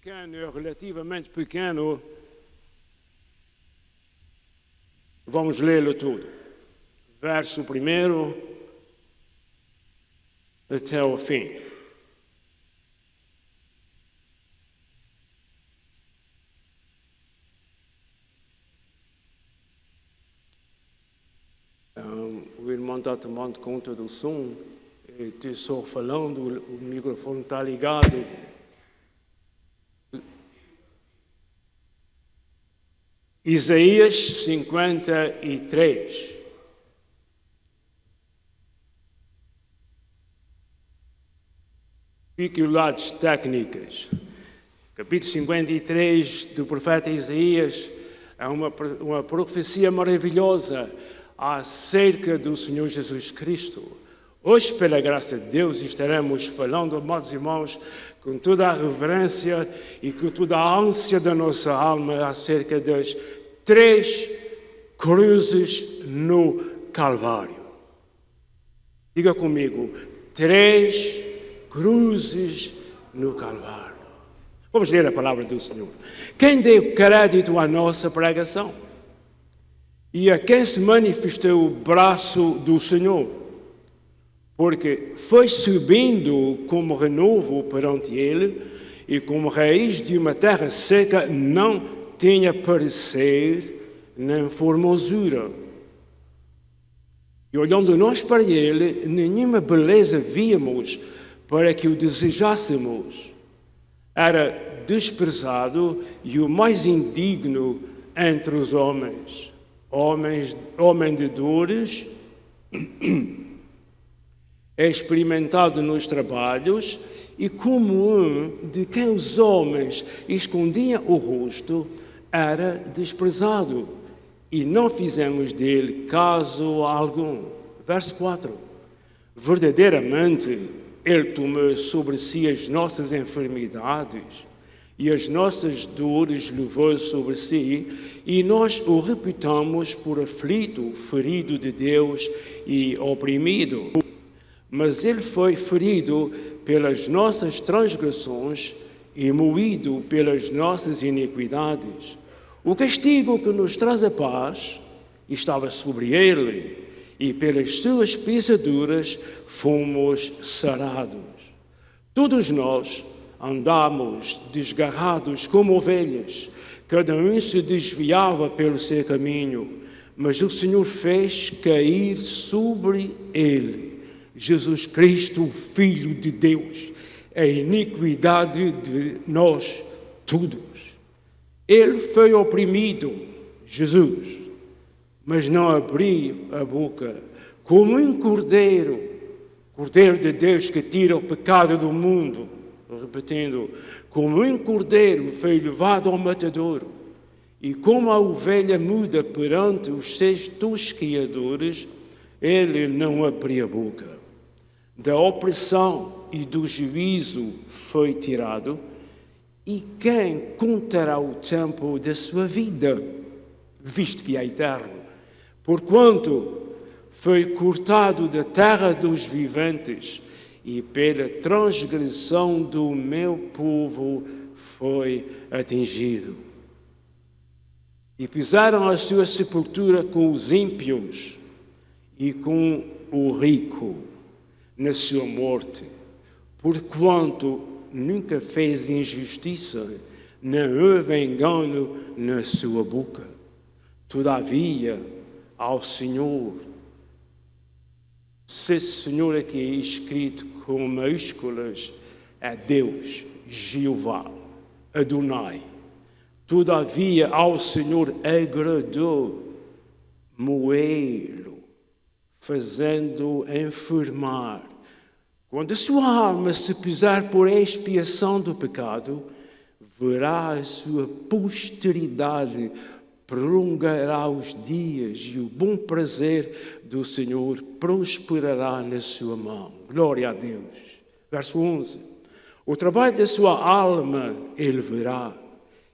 pequeno, relativamente pequeno, vamos lê-lo tudo. Verso 1 até o fim. O irmão está tomando conta do som. Estou só falando, o microfone está ligado. Isaías 53. Dificuldades técnicas. Capítulo 53 do profeta Isaías é uma profecia maravilhosa acerca do Senhor Jesus Cristo. Hoje, pela graça de Deus, estaremos falando, amados irmãos, com toda a reverência e com toda a ânsia da nossa alma acerca das 3 cruzes no Calvário. Diga comigo, 3 cruzes no Calvário. Vamos ler a palavra do Senhor. Quem deu crédito à nossa pregação? E a quem se manifestou o braço do Senhor? Porque foi subindo como renovo perante ele, e como raiz de uma terra seca, não tinha parecer nem formosura. E olhando nós para ele, nenhuma beleza víamos para que o desejássemos. Era desprezado e o mais indigno entre os homens. Homem de dores, experimentado nos trabalhos, e como um de quem os homens escondiam o rosto, era desprezado, e não fizemos dele caso algum. Verso 4. Verdadeiramente, ele tomou sobre si as nossas enfermidades, e as nossas dores levou sobre si, e nós o reputamos por aflito, ferido de Deus e oprimido. Mas ele foi ferido pelas nossas transgressões e moído pelas nossas iniquidades. O castigo que nos traz a paz estava sobre ele, e pelas suas pisaduras fomos sarados. Todos nós andamos desgarrados como ovelhas, cada um se desviava pelo seu caminho, mas o Senhor fez cair sobre ele, Jesus Cristo, o Filho de Deus, a iniquidade de nós todos. Ele foi oprimido, Jesus, mas não abriu a boca, como um cordeiro de Deus que tira o pecado do mundo. Repetindo, como um cordeiro foi levado ao matadouro, e como a ovelha muda perante os seus tosquiadores, ele não abriu a boca. Da opressão e do juízo foi tirado, e quem contará o tempo da sua vida, visto que é eterno? Porquanto foi cortado da terra dos viventes, e pela transgressão do meu povo foi atingido. E pisaram a sua sepultura com os ímpios e com o rico na sua morte, porquanto nunca fez injustiça, nem houve engano na sua boca. Todavia, ao Senhor, se Senhor aqui é escrito com maiúsculas, é Deus, Jeová, Adonai. Todavia ao Senhor agradou moê-lo, fazendo enfermar. Quando a sua alma se pisar por expiação do pecado, verá a sua posteridade, prolongará os dias, e o bom prazer do Senhor prosperará na sua mão. Glória a Deus. Verso 11. O trabalho da sua alma ele verá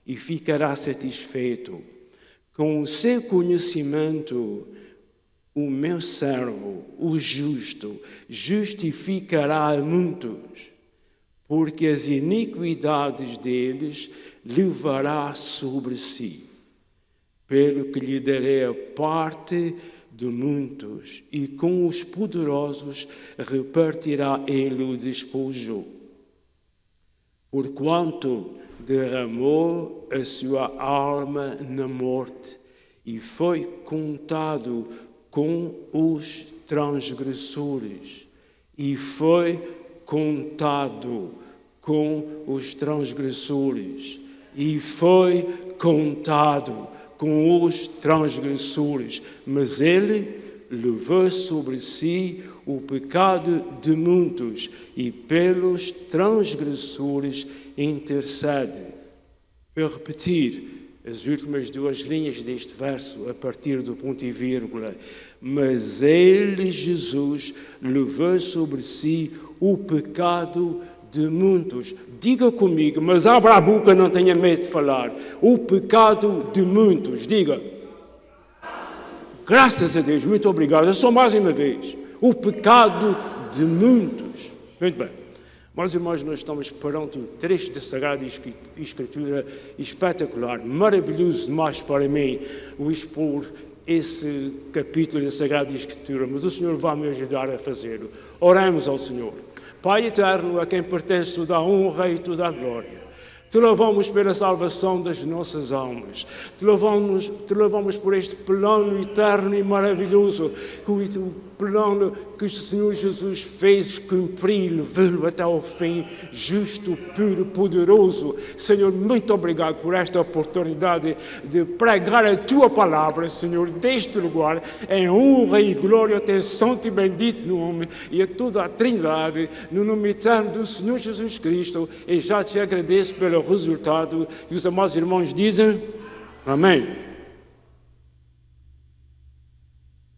e ficará satisfeito. Com o seu conhecimento, o meu servo, o justo, justificará a muitos, porque as iniquidades deles levará sobre si, pelo que lhe darei a parte de muitos, e com os poderosos repartirá ele o despojo. Porquanto derramou a sua alma na morte, e foi contado com os transgressores. E foi contado com os transgressores. E foi contado com os transgressores. Mas ele levou sobre si o pecado de muitos, e pelos transgressores intercede. Vou repetir as últimas duas linhas deste verso, a partir do ponto e vírgula. Mas ele, Jesus, levou sobre si o pecado de muitos. Diga comigo, mas abra a boca, não tenha medo de falar. O pecado de muitos, diga. Graças a Deus, muito obrigado. Eu sou mais uma vez. O pecado de muitos. Muito bem. Meus irmãos, nós estamos perante um trecho da Sagrada Escritura espetacular, maravilhoso demais para mim, o expor esse capítulo da Sagrada Escritura, mas o Senhor vai me ajudar a fazê-lo. Oremos ao Senhor. Pai eterno, a quem pertence toda a honra e toda a glória. Te louvamos pela salvação das nossas almas. Te louvamos por este plano eterno e maravilhoso, o plano que o Senhor Jesus fez cumprir, levá-lo até ao fim, justo, puro, poderoso. Senhor, muito obrigado por esta oportunidade de pregar a Tua palavra, Senhor, deste lugar, em honra e glória ao Teu santo e bendito nome e a toda a Trindade, no nome eterno do Senhor Jesus Cristo, e já Te agradeço pelo resultado. E os amados irmãos dizem, amém.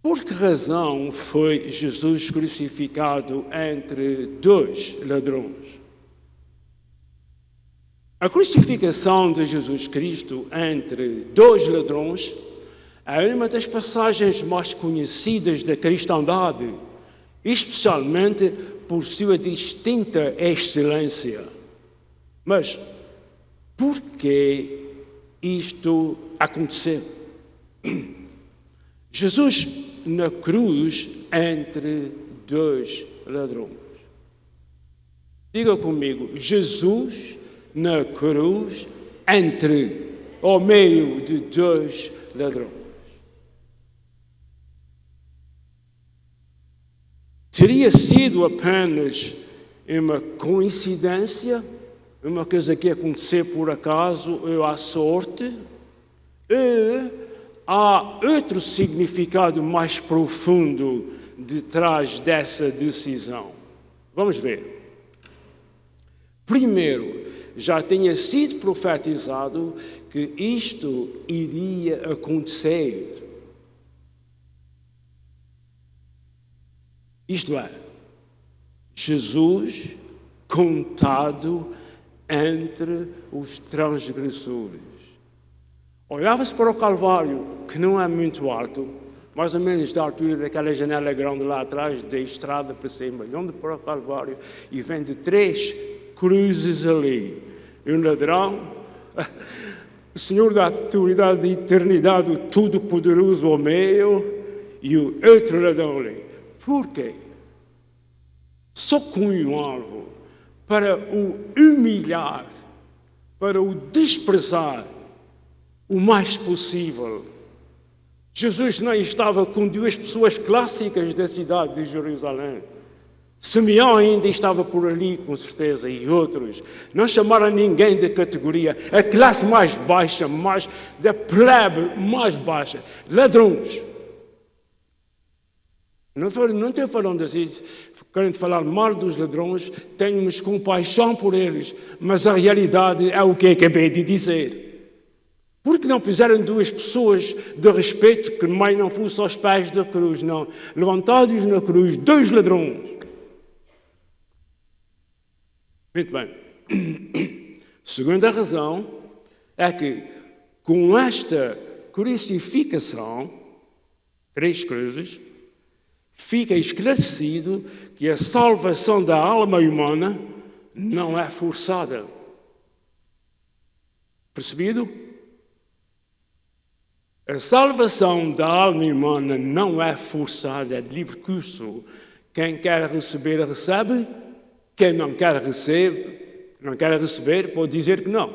Por que razão foi Jesus crucificado entre dois ladrões? A crucificação de Jesus Cristo entre dois ladrões é uma das passagens mais conhecidas da cristandade, especialmente por sua distinta excelência. Mas por que isto aconteceu? Jesus na cruz entre dois ladrões. Diga comigo, Jesus na cruz entre, ao meio de dois ladrões. Teria sido apenas uma coincidência, uma coisa que aconteceu por acaso ou à sorte, ou há outro significado mais profundo detrás dessa decisão? Vamos ver. Primeiro, já tinha sido profetizado que isto iria acontecer. Isto é, Jesus contado entre os transgressores. Olhava-se para o Calvário, que não é muito alto, mais ou menos da altura daquela janela grande lá atrás, da estrada para cima, olhando para o Calvário, e vem de 3 cruzes ali. Um ladrão, o Senhor da autoridade de eternidade, o Todo-Poderoso ao meio, e o outro ladrão ali. Por quê? Só com um alvo, para o humilhar, para o desprezar, o mais possível. Jesus não estava com 2 pessoas clássicas da cidade de Jerusalém. Simeão ainda estava por ali, com certeza, e outros. Não chamaram ninguém de categoria, a classe mais baixa, mais da plebe mais baixa, ladrões. Não estou falando assim, querendo falar mal dos ladrões, tenhamos compaixão por eles, mas a realidade é o que acabei de dizer. Por que não puseram 2 pessoas de respeito que mais não fossem aos pés da cruz? Não. Levantados na cruz, 2 ladrões. Muito bem. Segunda razão é que, com esta crucificação, 3 cruzes, fica esclarecido que a salvação da alma humana não é forçada. Percebido? A salvação da alma humana não é forçada, é de livre curso. Quem quer receber, recebe. Quem não quer receber, pode dizer que não.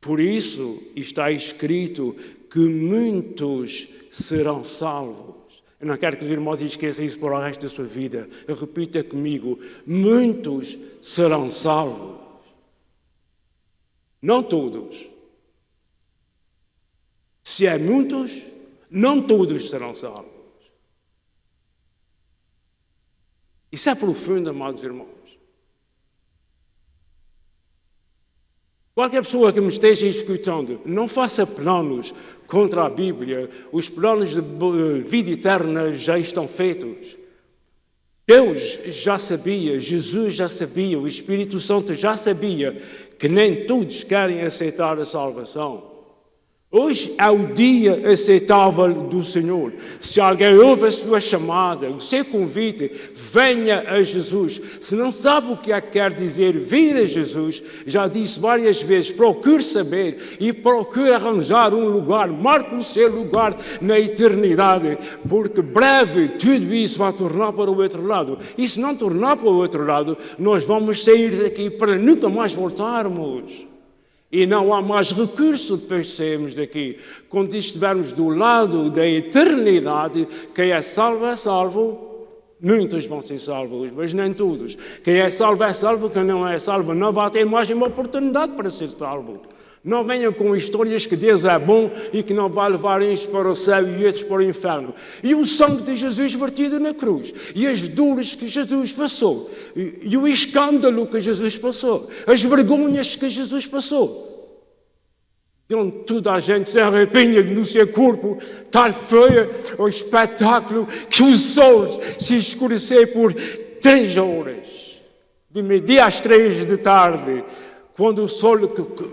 Por isso está escrito que muitos serão salvos. Eu não quero que os irmãos esqueçam isso para o resto da sua vida. Repita comigo: muitos serão salvos. Não todos. Se é muitos, não todos serão salvos. Isso é profundo, amados irmãos. Qualquer pessoa que me esteja escutando, não faça planos contra a Bíblia. Os planos de vida eterna já estão feitos. Deus já sabia, Jesus já sabia, o Espírito Santo já sabia que nem todos querem aceitar a salvação. Hoje é o dia aceitável do Senhor. Se alguém ouve a sua chamada, o seu convite, venha a Jesus. Se não sabe o que é que quer dizer vir a Jesus, já disse várias vezes, procure saber e procure arranjar um lugar, marque o seu lugar na eternidade, porque breve tudo isso vai tornar para o outro lado. E se não tornar para o outro lado, nós vamos sair daqui para nunca mais voltarmos. E não há mais recurso depois de sairmos daqui. Quando estivermos do lado da eternidade, quem é salvo, muitos vão ser salvos, mas nem todos. Quem é salvo, quem não é salvo não vai ter mais uma oportunidade para ser salvo. Não venham com histórias que Deus é bom e que não vai levar uns para o céu e outros para o inferno. E o sangue de Jesus vertido na cruz, e as dores que Jesus passou, e o escândalo que Jesus passou, as vergonhas que Jesus passou. De onde toda a gente se arrepende no seu corpo, tal foi o espetáculo que o sol se escureceu por 3 horas, de meio-dia às 3 da tarde. Quando o sol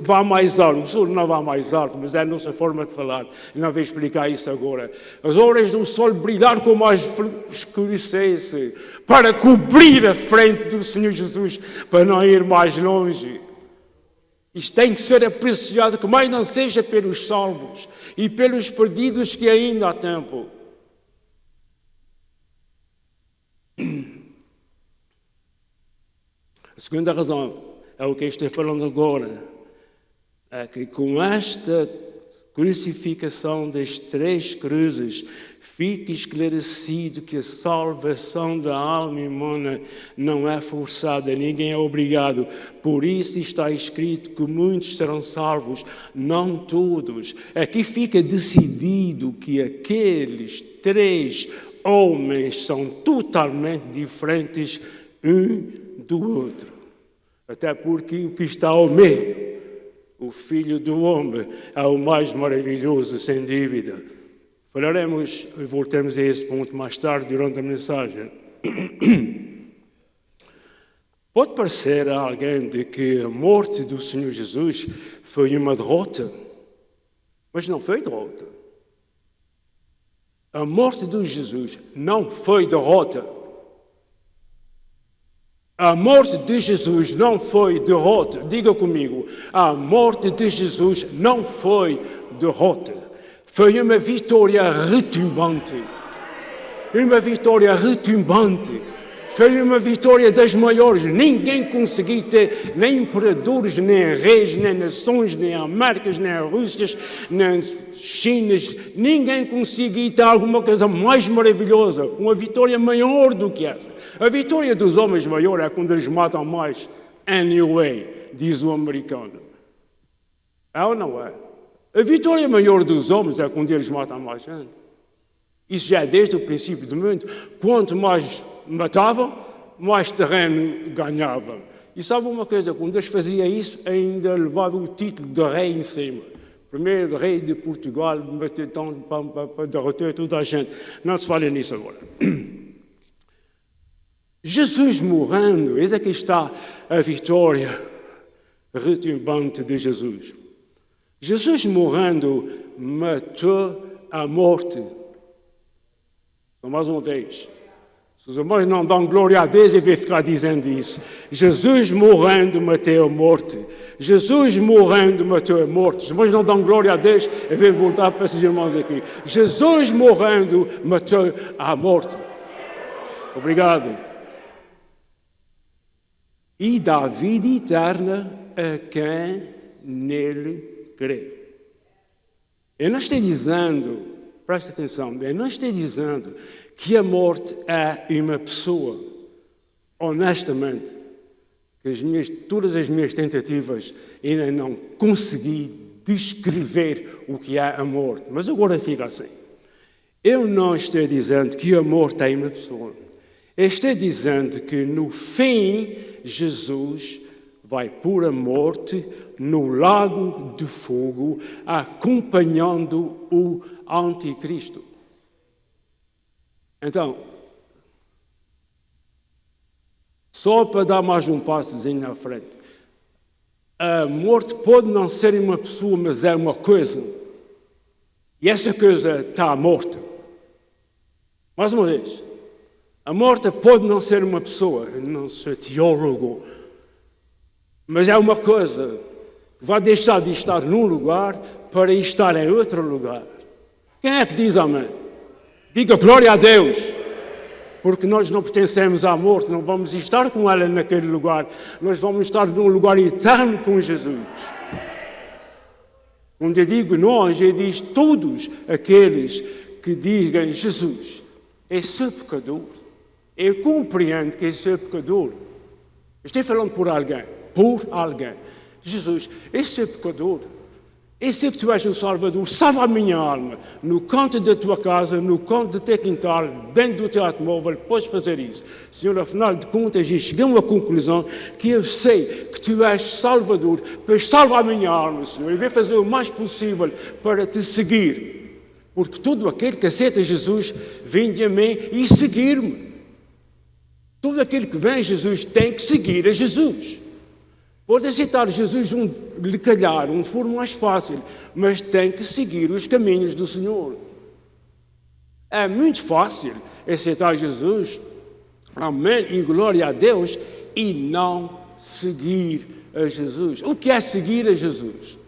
vai mais alto, o sol não vai mais alto, mas é a nossa forma de falar, e não vou explicar isso agora. As horas do sol brilhar como mais escurecesse, para cobrir a frente do Senhor Jesus, para não ir mais longe. Isto tem que ser apreciado, que mais não seja pelos salvos e pelos perdidos que ainda há tempo. A segunda razão é o que eu estou falando agora, é que com esta crucificação das 3 cruzes, fica esclarecido que a salvação da alma humana não é forçada, ninguém é obrigado. Por isso está escrito que muitos serão salvos, não todos. Aqui fica decidido que aqueles 3 homens são totalmente diferentes um do outro. Até porque o que está ao meio, o Filho do Homem, é o mais maravilhoso, sem dúvida. Falaremos e voltemos a esse ponto mais tarde durante a mensagem. Pode parecer a alguém de que a morte do Senhor Jesus foi uma derrota, mas não foi derrota. A morte de Jesus não foi derrota. A morte de Jesus não foi derrota. Diga comigo, a morte de Jesus não foi derrota. Foi uma vitória retumbante. Uma vitória retumbante. Foi uma vitória das maiores. Ninguém conseguiu ter, nem imperadores, nem reis, nem nações, nem Américas, nem Rússias, nem Chinas. Ninguém conseguiu ter alguma coisa mais maravilhosa. Uma vitória maior do que essa. A vitória dos homens maior é quando eles matam mais. Anyway, diz o americano. É ou não é? A vitória maior dos homens é quando eles matam mais gente. Isso já é desde o princípio do mundo. Quanto mais matavam, mais terreno ganhavam. E sabe uma coisa? Quando eles faziam isso, ainda levavam o título de rei em cima. Primeiro rei de Portugal, bateu tanto para derrotar toda a gente. Não se fala nisso agora. Jesus morrendo, eis aqui está a vitória retumbante de Jesus. Jesus morrendo matou a morte. Então, mais uma vez, Se os irmãos não dão glória a Deus, eu vou ficar dizendo isso. Jesus morrendo matou a morte. Jesus morrendo matou a morte. Os irmãos não dão glória a Deus, eu vou voltar para esses irmãos aqui. Jesus morrendo matou a morte. Obrigado. E dá vida eterna a quem nele crê. Eu não estou dizendo, preste atenção, eu não estou dizendo que a morte é uma pessoa. Honestamente, todas as minhas tentativas ainda não consegui descrever o que é a morte. Mas agora fica assim. Eu não estou dizendo que a morte é uma pessoa. Eu estou dizendo que no fim, Jesus vai pôr a morte no lago de fogo, acompanhando o anticristo. Então, só para dar mais um passozinho à frente, a morte pode não ser uma pessoa, mas é uma coisa. E essa coisa está morta. Mais uma vez, a morte pode não ser uma pessoa, eu não sou teólogo, mas é uma coisa que vai deixar de estar num lugar para estar em outro lugar. Quem é que diz amém? Diga glória a Deus, porque nós não pertencemos à morte, não vamos estar com ela naquele lugar, nós vamos estar num lugar eterno com Jesus. Quando eu digo nós, eu digo todos aqueles que digam Jesus, eu sou pecador, eu compreendo que eu sou pecador. Estou falando por alguém. Jesus, eu sou pecador. Eu sei que tu és o Salvador, salva a minha alma. No canto da tua casa, no canto do teu quintal, dentro do teu automóvel, podes fazer isso. Senhor, afinal de contas, chegamos à conclusão que eu sei que tu és Salvador, pois salva a minha alma, Senhor. Eu vou fazer o mais possível para te seguir. Porque todo aquele que aceita Jesus, vem a mim e seguir-me. Todo aquele que vem a Jesus tem que seguir a Jesus. Pode aceitar Jesus lhe calhar, onde for mais fácil, mas tem que seguir os caminhos do Senhor. É muito fácil aceitar Jesus, amém, e glória a Deus, e não seguir a Jesus. O que é seguir a Jesus?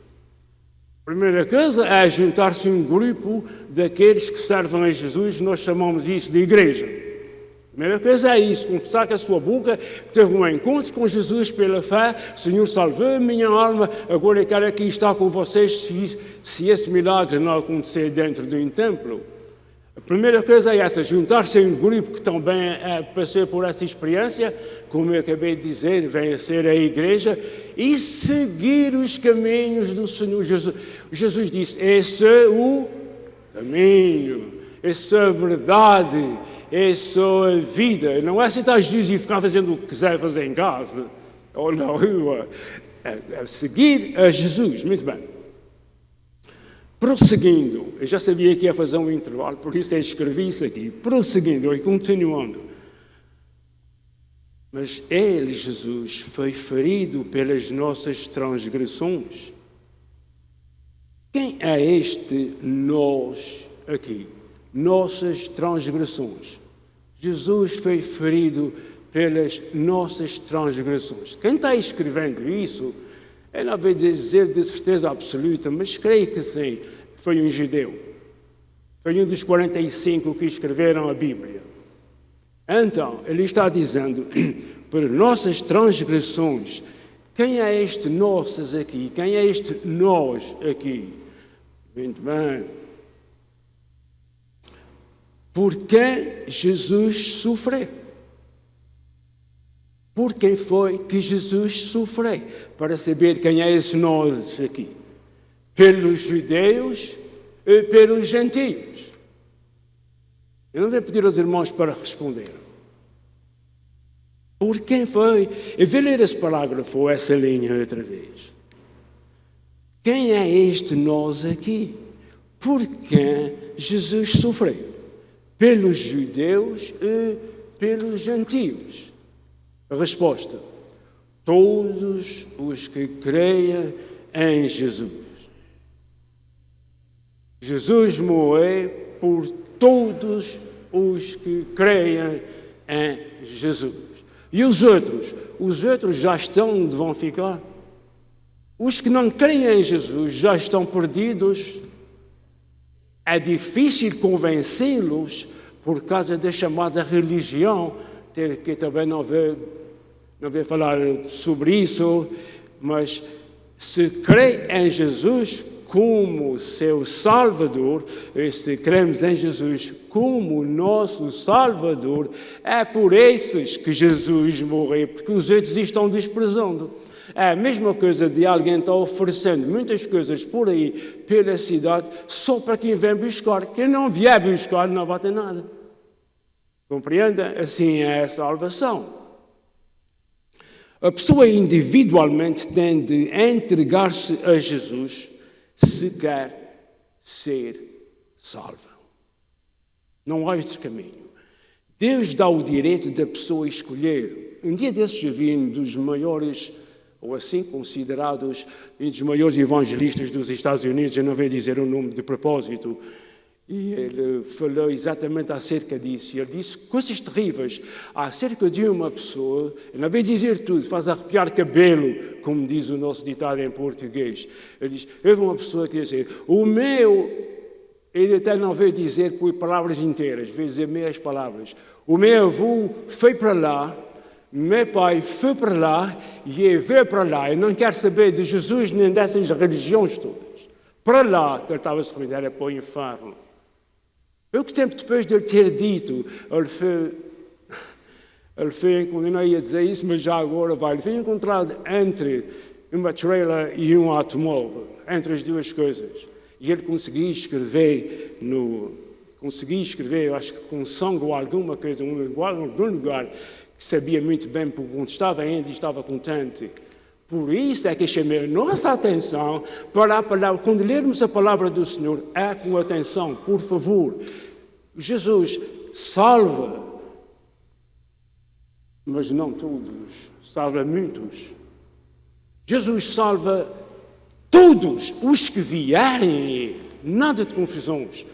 A primeira coisa é juntar-se a um grupo daqueles que servem a Jesus, nós chamamos isso de igreja. A primeira coisa é isso, confessar com a sua boca que teve um encontro com Jesus pela fé, o Senhor salvou a minha alma, agora eu quero aqui estar com vocês se esse milagre não acontecer dentro de um templo. A primeira coisa é essa, juntar-se a um grupo que também passou por essa experiência, como eu acabei de dizer, vem a ser a igreja, e seguir os caminhos do Senhor Jesus. Jesus disse, esse é o caminho, essa é a verdade, essa é a vida. Não é aceitar Jesus e ficar fazendo o que quiser fazer em casa. Ou não, é seguir a Jesus. Muito bem. Prosseguindo, eu já sabia que ia fazer um intervalo, por isso eu escrevi isso aqui. Prosseguindo e continuando. Mas ele, Jesus, foi ferido pelas nossas transgressões. Quem é este nós aqui? Nossas transgressões. Jesus foi ferido pelas nossas transgressões. Quem está escrevendo isso, eu não vou dizer de certeza absoluta, mas creio que sim, foi um judeu. Foi um dos 45 que escreveram a Bíblia. Então, ele está dizendo, por nossas transgressões, quem é este nossas aqui? Quem é este nós aqui? Muito bem. Por quem Jesus sofreu? Por quem foi que Jesus sofreu? Para saber quem é esse nós aqui. Pelos judeus e pelos gentios. Eu não vou pedir aos irmãos para responder. Por quem foi? Eu vou ler esse parágrafo ou essa linha outra vez. Quem é este nós aqui? Por quem Jesus sofreu? Pelos judeus e pelos gentios. A resposta: todos os que creiam em Jesus. Jesus morreu por todos os que creiam em Jesus. E os outros? Os outros já estão onde vão ficar. Os que não creem em Jesus já estão perdidos. É difícil convencê-los por causa da chamada religião, que também não vou falar sobre isso, mas se crê em Jesus como seu Salvador, e se cremos em Jesus como nosso Salvador, é por esses que Jesus morreu, porque os outros estão desprezando. É a mesma coisa de alguém estar oferecendo muitas coisas por aí, pela cidade, só para quem vem buscar. Quem não vier buscar não vai ter nada. Compreenda? Assim é a salvação. A pessoa individualmente tem de entregar-se a Jesus se quer ser salva. Não há outro caminho. Deus dá o direito da pessoa escolher. Um dia desses eu vi um dos maiores, ou assim considerados, um dos maiores evangelistas dos Estados Unidos, eu não vou dizer o nome de propósito, e ele falou exatamente acerca disso. Ele disse coisas terríveis acerca de uma pessoa. Eu não vou dizer tudo, faz arrepiar cabelo, como diz o nosso ditado em português. Ele diz, houve uma pessoa que disse, ele até não veio dizer por palavras inteiras, veio dizer meias palavras. O meu avô foi para lá, meu pai foi para lá, e ele veio para lá. Eu não quero saber de Jesus nem dessas religiões todas. Para lá, que ele estava a se referir, era para o inferno. Pouco tempo depois de ele ter dito, ele foi, quando eu não ia dizer isso, mas já agora vai, ele foi encontrado entre uma trailer e um automóvel, entre as duas coisas. E ele conseguia escrever, eu acho que com sangue ou alguma coisa, em algum lugar, que sabia muito bem por onde estava ainda e estava contente. Por isso é que chamei a nossa atenção para a palavra. Quando lermos a palavra do Senhor, é com atenção, por favor. Jesus salva, mas não todos, salva muitos. Jesus salva todos os que vierem a Ele, nada de confusões.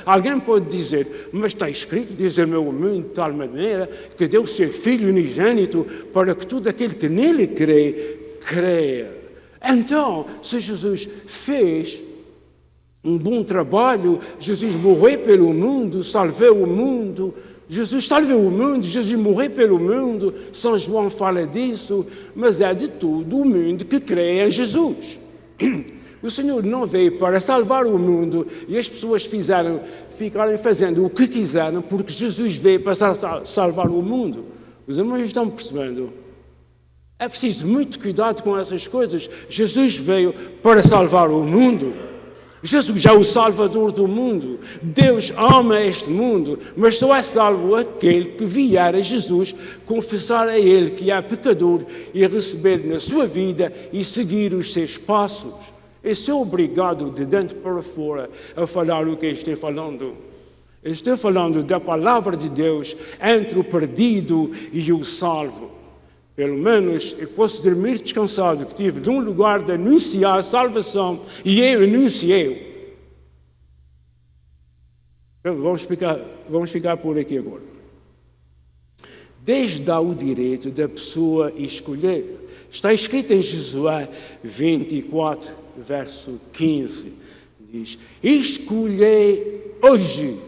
Alguém pode dizer, mas está escrito, diz o meu mundo de tal maneira que deu o seu Filho unigênito para que todo aquele que nele crê, creia. Então, se Jesus fez um bom trabalho, Jesus morreu pelo mundo, salvou o mundo, Jesus salvou o mundo, Jesus morreu pelo mundo, São João fala disso, mas é de todo o mundo que crê em Jesus. O Senhor não veio para salvar o mundo e as pessoas ficaram fazendo o que quiseram porque Jesus veio para salvar o mundo. Os irmãos estão percebendo? É preciso muito cuidado com essas coisas. Jesus veio para salvar o mundo. Jesus é o Salvador do mundo. Deus ama este mundo, mas só é salvo aquele que vier a Jesus, confessar a Ele que é pecador e receber na sua vida e seguir os seus passos. Eu sou obrigado de dentro para fora a falar o que eu estou falando. Eu estou falando da palavra de Deus entre o perdido e o salvo. Pelo menos eu posso dormir descansado que tive de um lugar de anunciar a salvação e eu anunciei. Então, vamos ficar por aqui agora. Deus dá o direito da pessoa escolher. Está escrito em Josué 24, verso 15. Diz, escolhei hoje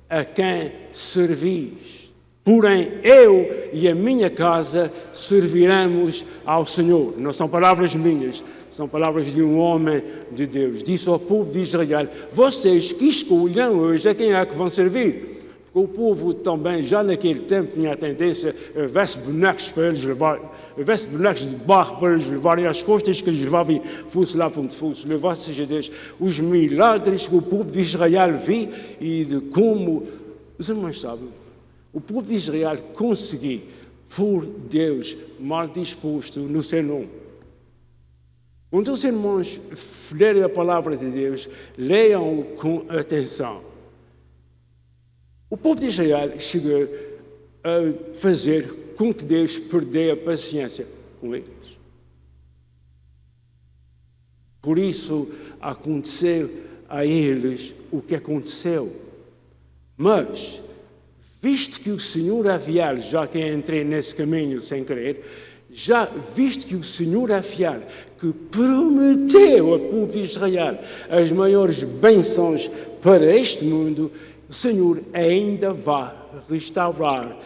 a quem servis. Porém, eu e a minha casa serviremos ao Senhor. Não são palavras minhas, são palavras de um homem de Deus. Disse ao povo de Israel, vocês que escolham hoje a quem é que vão servir. Porque o povo também, já naquele tempo, tinha a tendência a levar-se bonecos para eles levarem, levar-se bonecos de barro para eles levarem as costas que eles levavam, fosse lá para onde fosse. Louvado seja Deus, os milagres que o povo de Israel viu e de como, os irmãos sabem, o povo de Israel conseguiu, por Deus, mal disposto no seu nome. Quando os irmãos lerem a palavra de Deus, leiam com atenção. O povo de Israel chegou a fazer com que Deus perdesse a paciência com eles. Por isso aconteceu a eles o que aconteceu. Mas visto que o Senhor é fiel, já que entrei nesse caminho sem querer, já visto que o Senhor é fiel, que prometeu ao povo de Israel as maiores bênçãos para este mundo, o Senhor ainda vai restaurar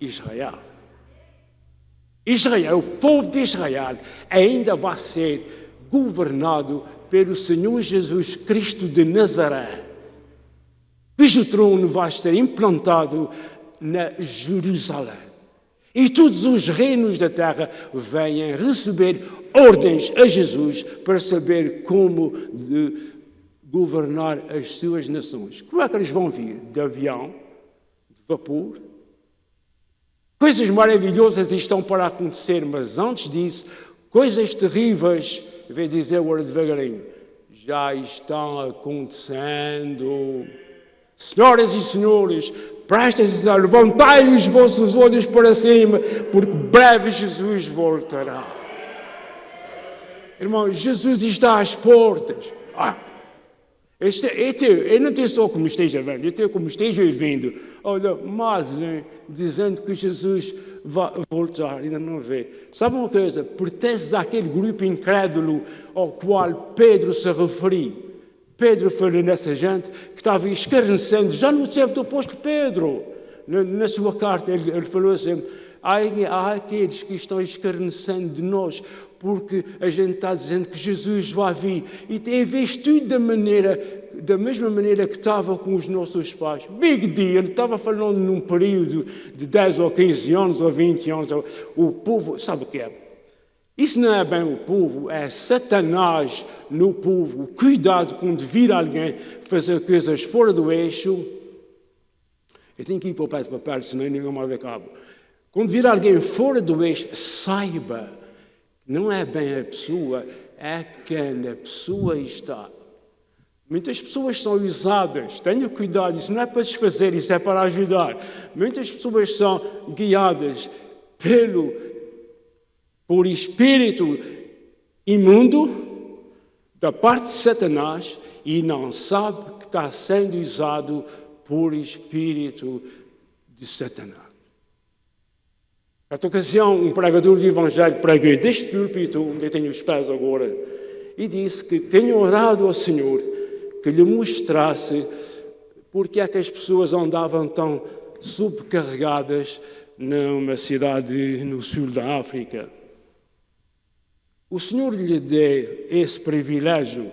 Israel. Israel, o povo de Israel, ainda vai ser governado pelo Senhor Jesus Cristo de Nazaré, cujo trono vai estar implantado na Jerusalém. E todos os reinos da terra vêm receber ordens a Jesus para saber como governar as suas nações. Como é que eles vão vir? De avião? De vapor? Coisas maravilhosas estão para acontecer, mas antes disso, coisas terríveis, em vez de dizer agora devagarinho, já estão acontecendo. Senhoras e senhores, prestem-se a levantai os vossos olhos para cima, porque breve Jesus voltará. Irmão, Jesus está às portas. Eu não tenho só como esteja vendo, eu tenho como esteja vendo. Olha, mas dizendo que Jesus vai voltar, ainda não vê. Sabe uma coisa? Pertence àquele grupo incrédulo ao qual Pedro se referiu. Pedro foi nessa gente que estava escarnecendo, já no tempo do apóstolo Pedro, na sua carta, ele falou assim, há aqueles que estão escarnecendo de nós, porque a gente está dizendo que Jesus vai vir, e tem visto tudo da mesma maneira que estava com os nossos pais. Big deal, ele estava falando num período de 10 ou 15 anos ou 20 anos, o povo, sabe o que é? Isso não é bem o povo, é Satanás no povo. Cuidado quando vir alguém fazer coisas fora do eixo. Eu tenho que ir para o pé de papel, senão ninguém mais acaba. Quando vir alguém fora do eixo, saiba, não é bem a pessoa, é quem a pessoa está. Muitas pessoas são usadas, tenha cuidado, isso não é para desfazer, isso é para ajudar. Muitas pessoas são guiadas por espírito imundo da parte de Satanás e não sabe que está sendo usado por espírito de Satanás. Nesta ocasião, um pregador do Evangelho pregou deste púlpito, onde eu tenho os pés agora, e disse que tenha orado ao Senhor que lhe mostrasse porque é que as pessoas andavam tão subcarregadas numa cidade no sul da África. O Senhor lhe deu esse privilégio.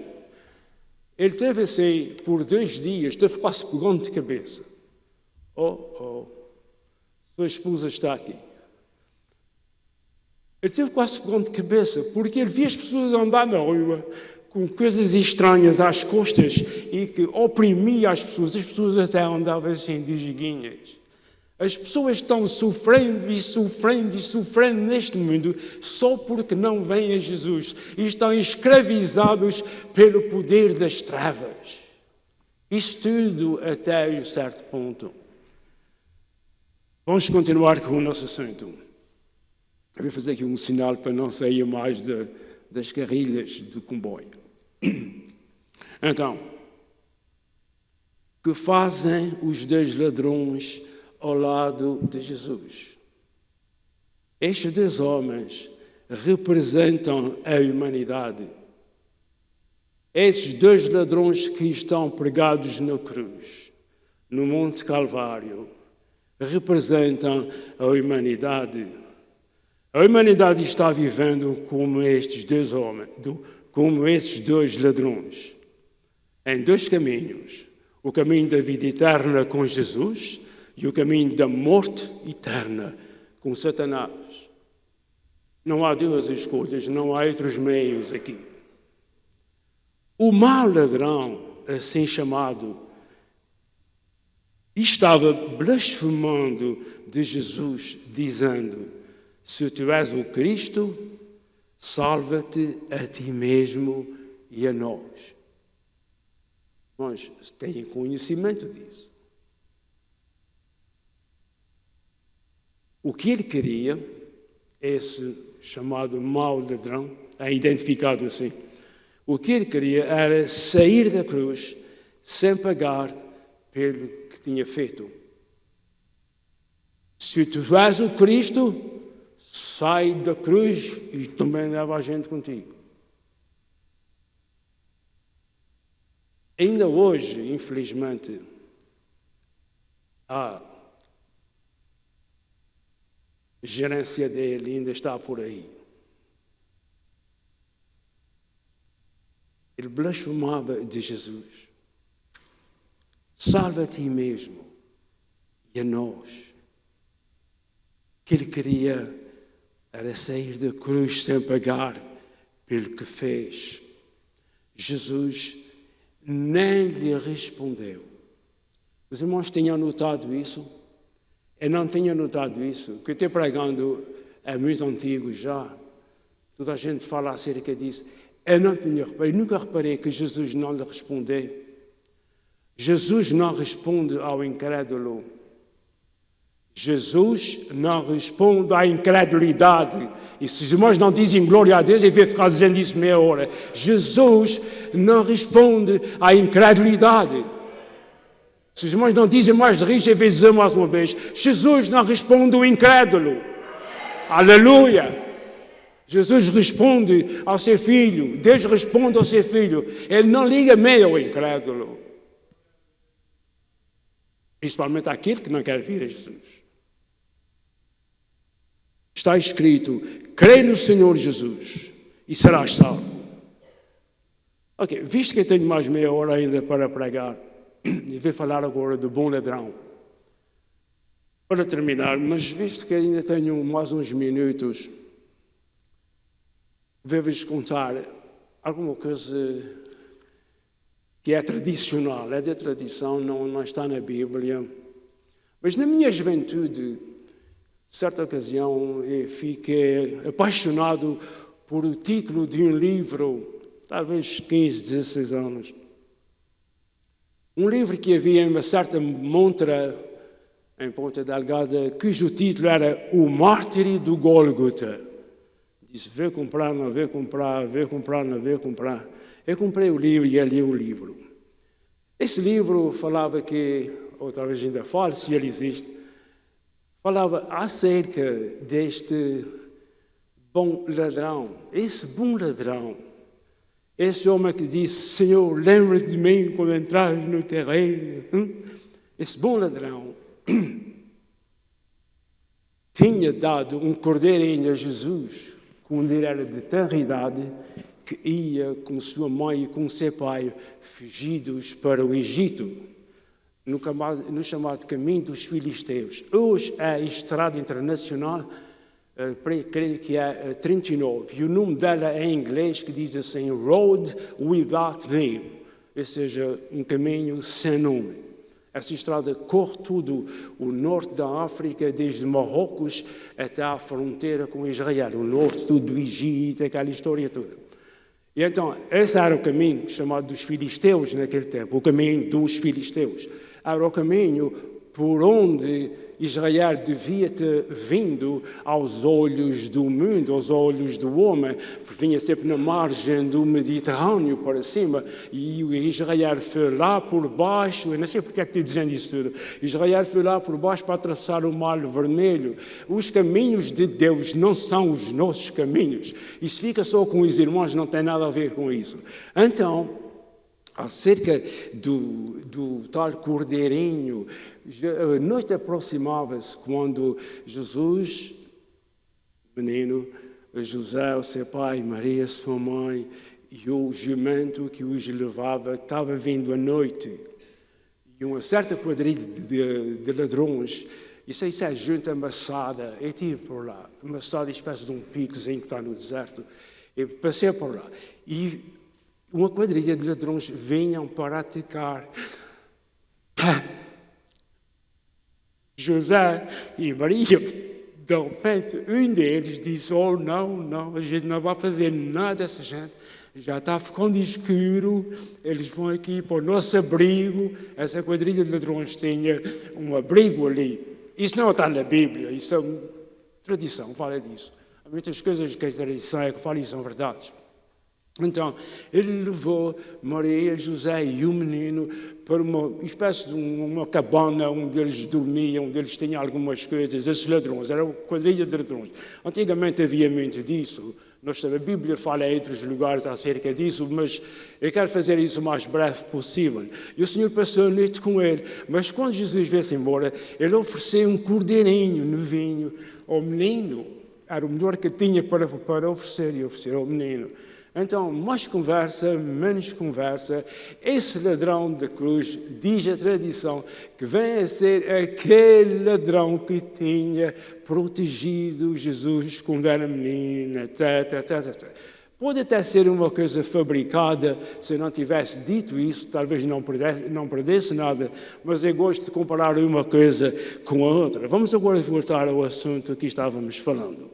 Ele teve assim, por 2 dias, teve quase pegando de cabeça. Sua esposa está aqui. Ele teve quase pegando de cabeça, porque ele via as pessoas andar na rua com coisas estranhas às costas e que oprimia as pessoas até andavam assim de giguinhas. As pessoas estão sofrendo e sofrendo e sofrendo neste mundo só porque não vêm a Jesus e estão escravizados pelo poder das trevas. Isso tudo até um certo ponto. Vamos continuar com o nosso assunto. Eu vou fazer aqui um sinal para não sair mais das carrilhas do comboio. Então, que fazem os 2 ladrões ao lado de Jesus? Estes 2 homens representam a humanidade. Esses 2 ladrões que estão pregados na cruz, no Monte Calvário, representam a humanidade. A humanidade está vivendo como estes 2 homens, como esses 2 ladrões, em 2 caminhos. O caminho da vida eterna com Jesus e o caminho da morte eterna com Satanás. Não há 2 escolhas, não há outros meios aqui. O mau ladrão, assim chamado, estava blasfemando de Jesus, dizendo: se tu és o Cristo, salva-te a ti mesmo e a nós. Mas têm conhecimento disso. O que ele queria, esse chamado mau ladrão, é identificado assim, o que ele queria era sair da cruz sem pagar pelo que tinha feito. Se tu és o Cristo, sai da cruz e também leva a gente contigo. Ainda hoje, infelizmente, a gerência dele ainda está por aí. Ele blasfemava de Jesus. Salva a ti mesmo e a nós. Que ele queria era sair da cruz sem pagar pelo que fez. Jesus nem lhe respondeu. Os irmãos tinham notado isso? Eu não tinha notado isso, porque eu estou pregando é muito antigo já. Toda a gente fala acerca disso. Eu nunca reparei que Jesus não lhe respondeu. Jesus não responde ao incrédulo. Jesus não responde à incredulidade. E se os irmãos não dizem glória a Deus, eu vou ficar dizendo isso meia hora. Jesus não responde à incredulidade. Se os irmãos não dizem mais de rir, eu vou dizer mais uma vez. Jesus não responde ao incrédulo. Aleluia! Jesus responde ao seu filho. Deus responde ao seu filho. Ele não liga meio ao incrédulo. Principalmente àquele que não quer vir a Jesus. Está escrito, crê no Senhor Jesus e serás salvo. Ok, visto que eu tenho mais meia hora ainda para pregar, e vou falar agora do bom ladrão. Para terminar, mas visto que ainda tenho mais uns minutos, vou-vos contar alguma coisa que é tradicional, é da tradição, não está na Bíblia. Mas na minha juventude, certa ocasião, eu fiquei apaixonado por o título de um livro, talvez 15, 16 anos. Um livro que havia em uma certa montra, em Ponta Delgada, cujo título era O Mártir do Gólgota. Disse, vou comprar, não vou comprar, vou comprar, não vou comprar. Eu comprei o livro e li o livro. Esse livro falava que, ou talvez ainda fale, se ele existe, falava acerca deste bom ladrão. Esse bom ladrão, esse homem que disse, Senhor, lembra-te de mim quando entrares no terreno. Esse bom ladrão tinha dado um cordeirinho a Jesus, quando ele era de tenra idade, que ia com sua mãe e com seu pai fugidos para o Egito, no chamado Caminho dos Filisteus. Hoje é a Estrada Internacional, creio que é 39, e o nome dela é em inglês que diz assim, Road Without Name, ou seja, um caminho sem nome. Essa estrada corre todo o norte da África, desde Marrocos até a fronteira com Israel, o norte todo do Egito, aquela história toda. E então, esse era o caminho chamado dos filisteus naquele tempo, o caminho dos filisteus. Era o caminho por onde Israel devia ter vindo aos olhos do mundo, aos olhos do homem, porque vinha sempre na margem do Mediterrâneo para cima, e Israel foi lá por baixo, eu não sei porque é que estou dizendo isso tudo, Israel foi lá por baixo para atravessar o Mar Vermelho. Os caminhos de Deus não são os nossos caminhos. Isso fica só com os irmãos, não tem nada a ver com isso. Então, acerca do tal cordeirinho, a noite aproximava-se quando Jesus, menino, José, o seu pai, Maria, sua mãe, e o jumento que os levava, estava vindo à noite. E uma certa quadrilha de ladrões, isso é junto a Massada, eu estive por lá, Massada é uma espécie de um picozinho que está no deserto, eu passei por lá, e uma quadrilha de ladrões vinham para atacar José e Maria. De repente, um deles disse, oh, não, a gente não vai fazer nada dessa gente. Já está ficando escuro, eles vão aqui para o nosso abrigo. Essa quadrilha de ladrões tinha um abrigo ali. Isso não está na Bíblia, isso é uma tradição, fala disso. Há muitas coisas que a tradição é que fala e são verdades. Então, ele levou Maria, José e o menino para uma espécie de uma cabana onde eles dormiam, onde eles tinham algumas coisas, esses ladrões, era uma quadrilha de ladrões. Antigamente havia muito disso, a Bíblia fala em outros lugares acerca disso, mas eu quero fazer isso o mais breve possível. E o Senhor passou a noite com ele, mas quando Jesus veio-se embora, ele ofereceu um cordeirinho novinho ao menino, era o melhor que tinha para oferecer, e ofereceu ao menino. Então, mais conversa, menos conversa. Esse ladrão da cruz, diz a tradição, que vem a ser aquele ladrão que tinha protegido Jesus quando era menina. Pode até ser uma coisa fabricada, se não tivesse dito isso, talvez não perdesse nada, mas eu gosto de comparar uma coisa com a outra. Vamos agora voltar ao assunto que estávamos falando.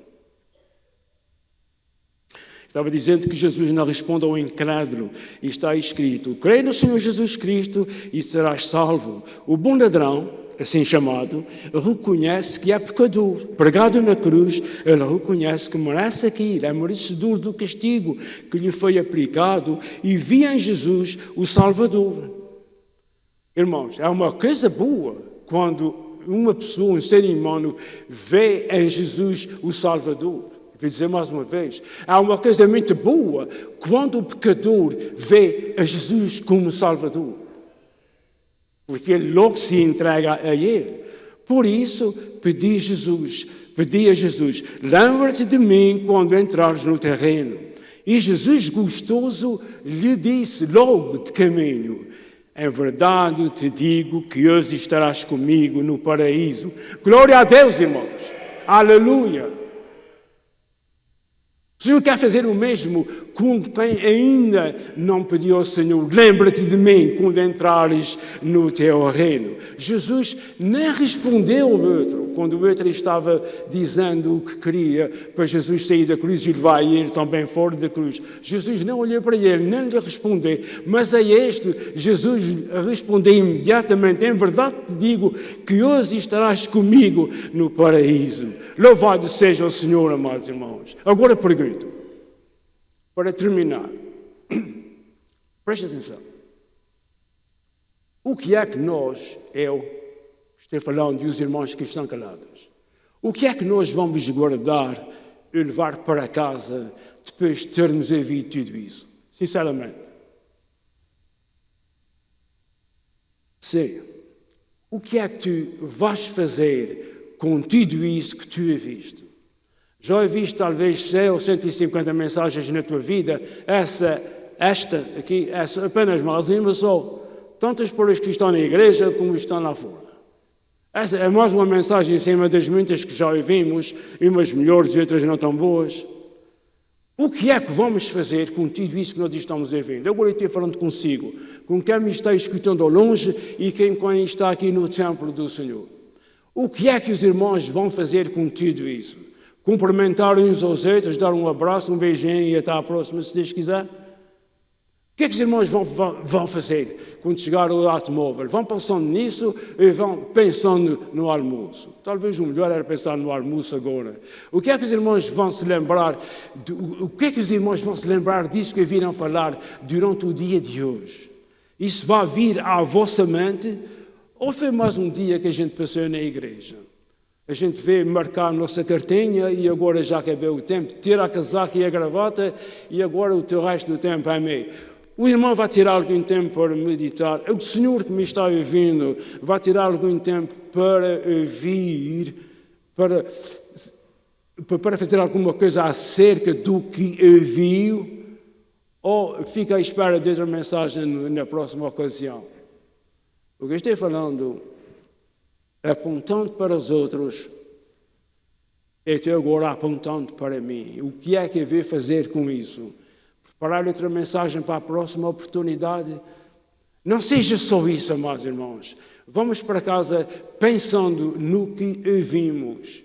Estava dizendo que Jesus não responde ao incrédulo. E está escrito: crê no Senhor Jesus Cristo e serás salvo. O bom ladrão, assim chamado, reconhece que é pecador. Pregado na cruz, ele reconhece que merece aquilo, é merecedor do castigo que lhe foi aplicado e via em Jesus o Salvador. Irmãos, é uma coisa boa quando uma pessoa, um ser humano, vê em Jesus o Salvador. Vou dizer mais uma vez, há uma coisa muito boa quando o pecador vê a Jesus como Salvador. Porque ele logo se entrega a ele. Por isso, pedi a Jesus, lembra-te de mim quando entrares no terreno. E Jesus, gostoso, lhe disse logo de caminho: em verdade eu te digo que hoje estarás comigo no paraíso. Glória a Deus, irmãos. Aleluia. O Senhor quer fazer o mesmo com quem ainda não pediu ao Senhor: lembra-te de mim quando entrares no teu reino. Jesus nem respondeu ao outro, quando o outro estava dizendo o que queria para Jesus sair da cruz e levar ele também fora da cruz. Jesus não olhou para ele, nem lhe respondeu, mas a este Jesus respondeu imediatamente: em verdade te digo que hoje estarás comigo no paraíso. Louvado seja o Senhor, amados irmãos. Agora pergunto, para terminar, preste atenção. O que é que nós, eu estou falando dos irmãos que estão calados, o que é que nós vamos guardar e levar para casa depois de termos ouvido tudo isso? Sinceramente. Sim. O que é que tu vais fazer com tudo isso que tu ouviste? Já ouviste talvez 100 ou 150 mensagens na tua vida, esta aqui, essa apenas mais uma só, tantas para os que estão na igreja como estão lá fora. Essa é mais uma mensagem em cima das muitas que já ouvimos, umas melhores e outras não tão boas. O que é que vamos fazer com tudo isso que nós estamos ouvindo? Agora eu estou falando consigo, com quem me está escutando ao longe e quem está aqui no templo do Senhor. O que é que os irmãos vão fazer com tudo isso? Cumprimentar uns aos outros, dar um abraço, um beijinho e até à próxima, se Deus quiser? O que é que os irmãos vão fazer quando chegar ao automóvel? Vão pensando nisso e vão pensando no almoço? Talvez o melhor era pensar no almoço agora. O que é que os irmãos vão se lembrar? O que é que os irmãos vão se lembrar disso que viram falar durante o dia de hoje? Isso vai vir à vossa mente? Ou foi mais um dia que a gente passou na igreja? A gente vê marcar a nossa cartinha e agora já acabou o tempo. Tira a casaca e a gravata e agora o teu resto do tempo é meio. O irmão vai tirar algum tempo para meditar. O Senhor que me está ouvindo vai tirar algum tempo para ouvir, para fazer alguma coisa acerca do que ouviu, ou fica à espera de outra mensagem na próxima ocasião. O que eu estou falando, apontando para os outros, eu estou agora apontando para mim. O que é que eu vou fazer com isso? Preparar outra mensagem para a próxima oportunidade? Não seja só isso, amados irmãos. Vamos para casa pensando no que ouvimos,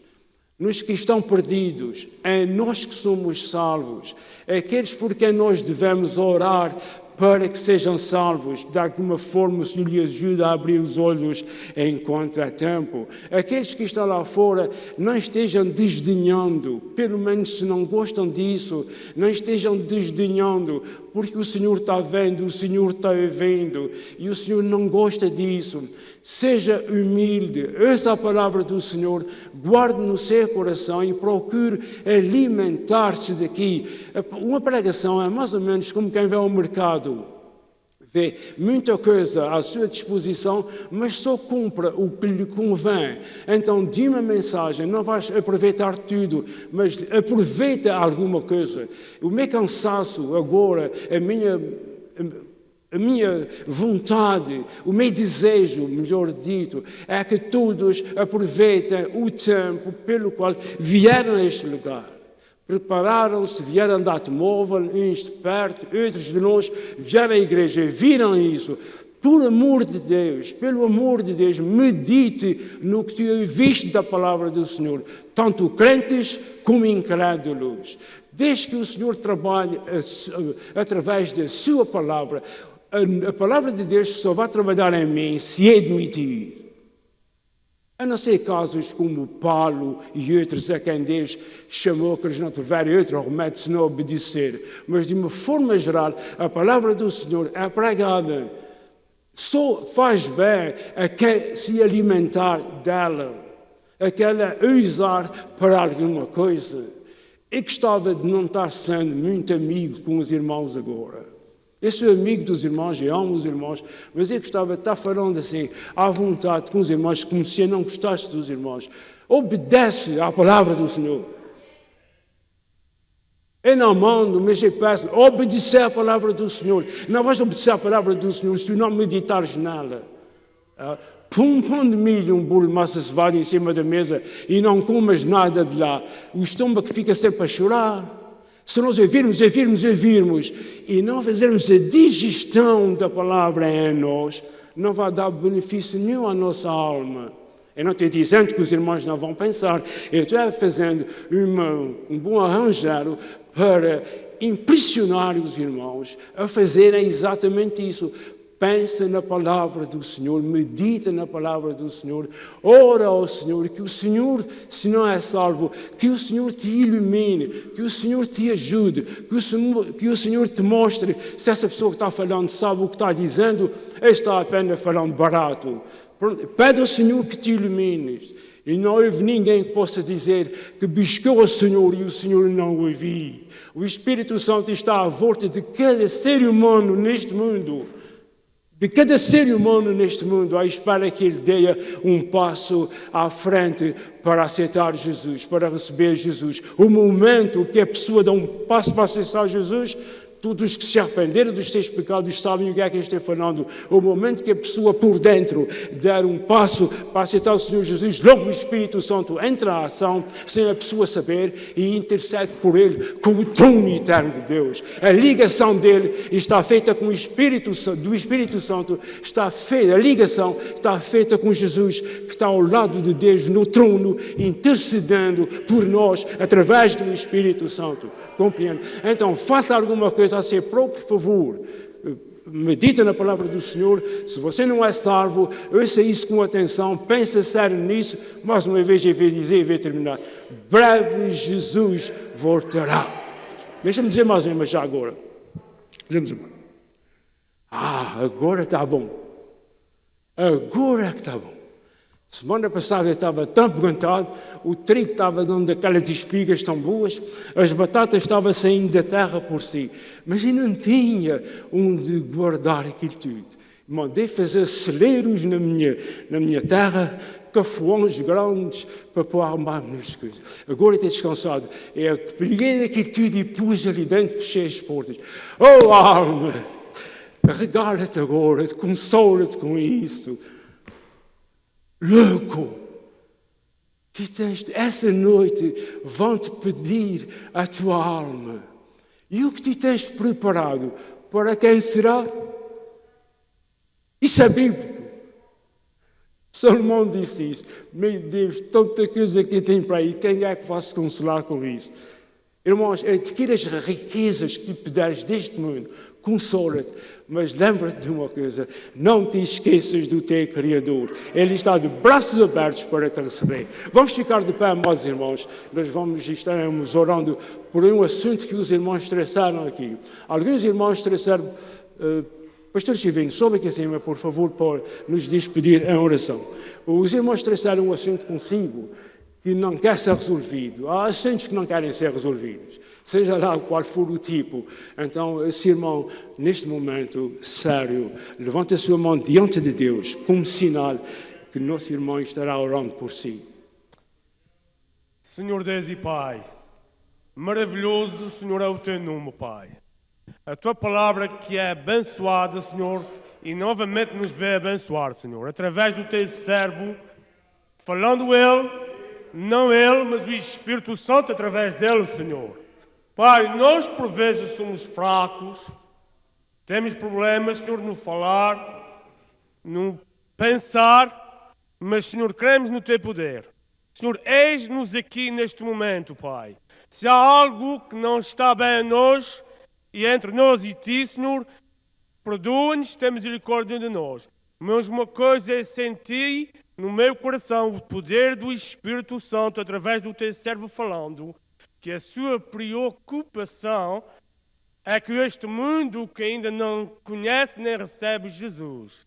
nos que estão perdidos, em nós que somos salvos, aqueles por quem nós devemos orar para que sejam salvos. De alguma forma o Senhor lhe ajuda a abrir os olhos enquanto é tempo. Aqueles que estão lá fora não estejam desdenhando, pelo menos se não gostam disso, não estejam desdenhando, porque o Senhor está vendo, o Senhor está vendo, e o Senhor não gosta disso. Seja humilde, ouça a palavra do Senhor, guarde no seu coração e procure alimentar-se daqui. Uma pregação é mais ou menos como quem vai ao mercado. Vê muita coisa à sua disposição, mas só compra o que lhe convém. Então, de uma mensagem, não vais aproveitar tudo, mas aproveita alguma coisa. O meu cansaço agora, a minha vontade, o meu desejo, melhor dito, é que todos aproveitem o tempo pelo qual vieram a este lugar. Prepararam-se, vieram de automóvel, uns de perto, outros de longe, vieram à igreja, viram isso. Por amor de Deus, pelo amor de Deus, medite no que tu ouviste da palavra do Senhor, tanto crentes como incrédulos. Desde que o Senhor trabalhe através da sua palavra, a palavra de Deus só vai trabalhar em mim se admitir. A não ser casos como Paulo e outros a quem Deus chamou que eles não tiverem outro remédio se não obedecer. Mas de uma forma geral, a palavra do Senhor é pregada. Só faz bem a quem se alimentar dela, a quem ela usar para alguma coisa. Eu gostava de não estar sendo muito amigo com os irmãos agora. Eu sou amigo dos irmãos, eu amo os irmãos, mas eu gostava de estar falando assim, à vontade com os irmãos, como se eu não gostasse dos irmãos. Obedece à palavra do Senhor. Eu não mando, mas eu peço, obedecer à palavra do Senhor. Não vais obedecer à palavra do Senhor se tu não meditares nela. Põe um pão de milho, um bolo de massa cevada em cima da mesa e não comas nada de lá. O estômago fica sempre a chorar. Se nós ouvirmos e não fazermos a digestão da palavra em nós, não vai dar benefício nenhum à nossa alma. Eu não estou dizendo que os irmãos não vão pensar, eu estou fazendo um bom arranjado para impressionar os irmãos a fazerem exatamente isso. Pensa na palavra do Senhor, medita na palavra do Senhor, ora ao Senhor, que o Senhor, se não é salvo, que o Senhor te ilumine, que o Senhor te ajude, que o Senhor te mostre se essa pessoa que está falando sabe o que está dizendo, ou está apenas falando barato. Pede ao Senhor que te ilumine. E não houve ninguém que possa dizer que buscou o Senhor e o Senhor não o ouviu. O Espírito Santo está à volta de cada ser humano neste mundo. De cada ser humano neste mundo, à espera que ele dê um passo à frente para aceitar Jesus, para receber Jesus. O momento que a pessoa dá um passo para aceitar Jesus, todos que se arrependeram dos seus pecados sabem o que é que eu estou falando. O momento que a pessoa por dentro der um passo para aceitar o Senhor Jesus, logo o Espírito Santo entra em ação, sem a pessoa saber, e intercede por ele com o trono eterno de Deus. A ligação dele está feita com o Espírito Santo, do Espírito Santo, a ligação está feita com Jesus, que está ao lado de Deus no trono, intercedendo por nós, através do Espírito Santo. Compreende? Então, faça alguma coisa a seu próprio favor. Medita na palavra do Senhor. Se você não é salvo, ouça isso com atenção, pense sério nisso. Mais uma vez eu vou dizer e vou terminar. Breve Jesus voltará. Deixa-me dizer mais uma já agora. Agora está bom. Agora que está bom. Semana passada eu estava tão perguntado, o trigo estava dando aquelas espigas tão boas, as batatas estavam saindo da terra por si, mas eu não tinha onde guardar aquilo tudo. Mandei fazer celeiros na minha terra, cafuões grandes para pôr armar minhas coisas. Agora estou descansado. Eu peguei aquilo tudo e pus ali dentro, fechei as portas. Oh, alma, regala-te agora, consola-te com isso. Louco, essa noite vão-te pedir a tua alma. E o que tu tens preparado, para quem será? Isso é bíblico. Salomão disse isso. Meu Deus, tanta coisa que tem para aí, quem é que vai se consolar com isso? Irmãos, adquira as riquezas que puderes deste mundo, consola-te. Mas lembra-te de uma coisa, não te esqueças do teu Criador. Ele está de braços abertos para te receber. Vamos ficar de pé, amados irmãos. Nós estaremos orando por um assunto que os irmãos traçaram aqui. Alguns irmãos traçaram... Pastor Chivino, sobe aqui acima, por favor, para nos despedir em oração. Os irmãos traçaram um assunto consigo que não quer ser resolvido. Há assuntos que não querem ser resolvidos, seja lá qual for o tipo. Então, esse irmão, neste momento, sério, levanta a sua mão diante de Deus, como sinal que nosso irmão estará orando por si. Senhor Deus e Pai, maravilhoso, Senhor, é o Teu nome, Pai. A Tua palavra que é abençoada, Senhor, e novamente nos vê abençoar, Senhor, através do Teu servo, falando Ele, não Ele, mas o Espírito Santo através dele, Senhor. Pai, nós por vezes somos fracos, temos problemas, Senhor, no falar, no pensar, mas, Senhor, cremos no Teu poder. Senhor, eis-nos aqui neste momento, Pai. Se há algo que não está bem em nós, e entre nós e Ti, Senhor, perdoa-nos, tem misericórdia de nós. Mas uma coisa é sentir no meu coração o poder do Espírito Santo através do Teu servo falando, que a sua preocupação é que este mundo que ainda não conhece nem recebe Jesus.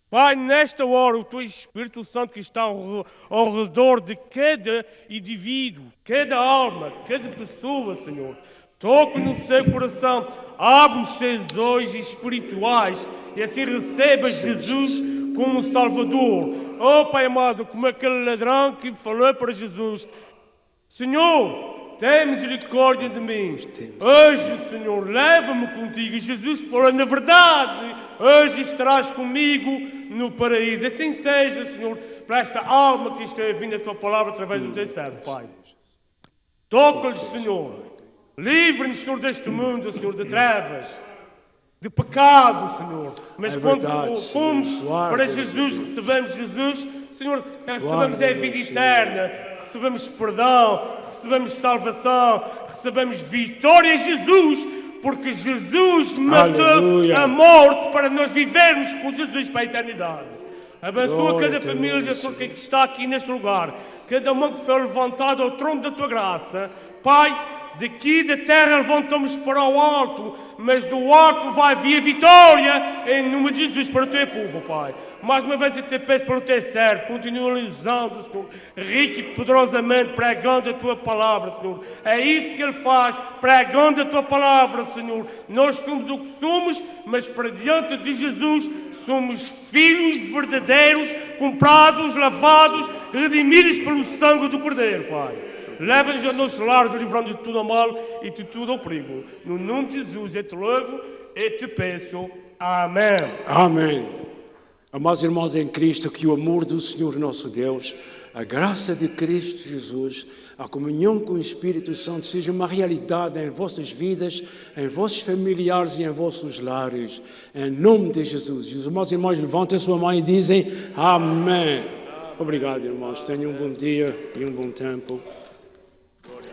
Pai, nesta hora, o Teu Espírito Santo que está ao redor de cada indivíduo, cada alma, cada pessoa, Senhor, toque no seu coração, abre os seus olhos espirituais e assim receba Jesus como Salvador. Oh, Pai amado, como aquele ladrão que falou para Jesus, Senhor, tem misericórdia de mim. Hoje, Senhor, leva-me contigo. E Jesus falou, na verdade, hoje estarás comigo no paraíso. Assim seja, Senhor, para esta alma que está ouvindo a Tua palavra através do Teu servo, Pai. Toca-lhes, Senhor. Livre-nos, Senhor, deste mundo, Senhor, de trevas, de pecado, Senhor. Mas quando fomos para Jesus, recebemos Jesus, Senhor, recebemos a vida eterna, recebemos perdão, recebemos salvação, recebemos vitória em Jesus, porque Jesus matou a morte para nós vivermos com Jesus para a eternidade. Abençoa cada família, Senhor, que está aqui neste lugar, cada um que foi levantado ao trono da Tua graça. Pai, daqui da terra levantamos para o alto, mas do alto vai vir a vitória em nome de Jesus para o Teu povo, Pai. Mais uma vez eu te peço para o Teu servo, continua usando, Senhor, rico e poderosamente pregando a Tua palavra, Senhor. É isso que Ele faz, pregando a Tua palavra, Senhor. Nós somos o que somos, mas para diante de Jesus somos filhos verdadeiros, comprados, lavados, redimidos pelo sangue do Cordeiro, Pai. Leva-nos a nossos lares, livrando de tudo o mal e de tudo o perigo. No nome de Jesus eu te louvo e te peço. Amém. Amém. Amados irmãos em Cristo, que o amor do Senhor nosso Deus, a graça de Cristo Jesus, a comunhão com o Espírito Santo seja uma realidade em vossas vidas, em vossos familiares e em vossos lares. Em nome de Jesus. E os irmãos levantam a sua mão e dizem Amém. Obrigado, irmãos. Tenham um bom dia e um bom tempo.